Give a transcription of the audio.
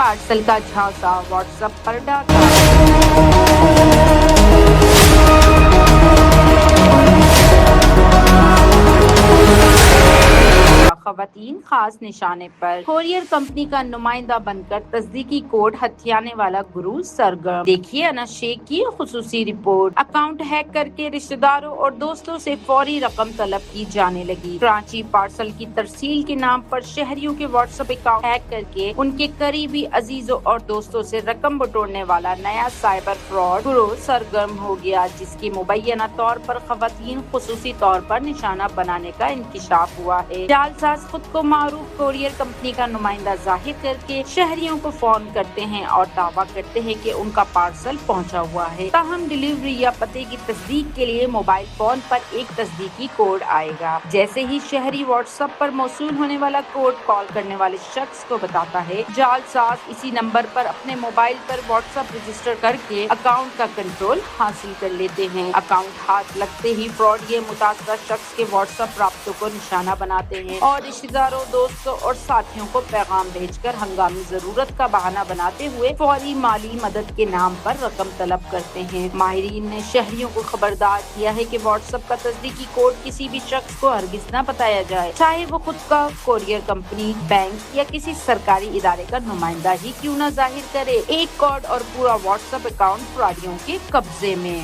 Parcel کا جھانسا what's app پر ڈالا۔ خواتین خاص نشانے پر، کورئیر کمپنی کا نمائندہ بن کر تصدیقی کوڈ ہتھیانے والا گروہ سرگرم۔ دیکھیے انس شیخ کی خصوصی رپورٹ۔ اکاؤنٹ ہیک کر کے رشتہ داروں اور دوستوں سے فوری رقم طلب کی جانے لگی۔ کراچی پارسل کی ترسیل کے نام پر شہریوں کے واٹس ایپ اکاؤنٹ ہیک کر کے ان کے قریبی عزیزوں اور دوستوں سے رقم بٹورنے والا نیا سائبر فراڈ گروہ سرگرم ہو گیا، جس کی مبینہ طور پر خواتین خصوصی طور پر نشانہ بنانے کا انکشاف ہوا ہے۔ جعلساز خود کو معروف کورئیر کمپنی کا نمائندہ ظاہر کر کے شہریوں کو فون کرتے ہیں اور دعویٰ کرتے ہیں کہ ان کا پارسل پہنچا ہوا ہے، تاہم ڈیلیوری یا پتے کی تصدیق کے لیے موبائل فون پر ایک تصدیقی کوڈ آئے گا۔ جیسے ہی شہری واٹس ایپ پر موصول ہونے والا کوڈ کال کرنے والے شخص کو بتاتا ہے، جعلساز اسی نمبر پر اپنے موبائل پر واٹس ایپ رجسٹر کر کے اکاؤنٹ کا کنٹرول حاصل کر لیتے ہیں۔ اکاؤنٹ ہاتھ لگتے ہی فراڈ متاثرہ شخص کے واٹس ایپ رابطوں کو نشانہ بناتے ہیں اور رشتہ داروں، دوستوں اور ساتھیوں کو پیغام بھیج کر ہنگامی ضرورت کا بہانہ بناتے ہوئے فوری مالی مدد کے نام پر رقم طلب کرتے ہیں۔ ماہرین نے شہریوں کو خبردار کیا ہے کہ واٹس ایپ کا تصدیقی کوڈ کسی بھی شخص کو ہرگز نہ بتایا جائے، چاہے وہ خود کا کورئیر کمپنی، بینک یا کسی سرکاری ادارے کا نمائندہ ہی کیوں نہ ظاہر کرے۔ ایک کوڈ اور پورا واٹس ایپ اکاؤنٹ فراڈیوں کے قبضے میں۔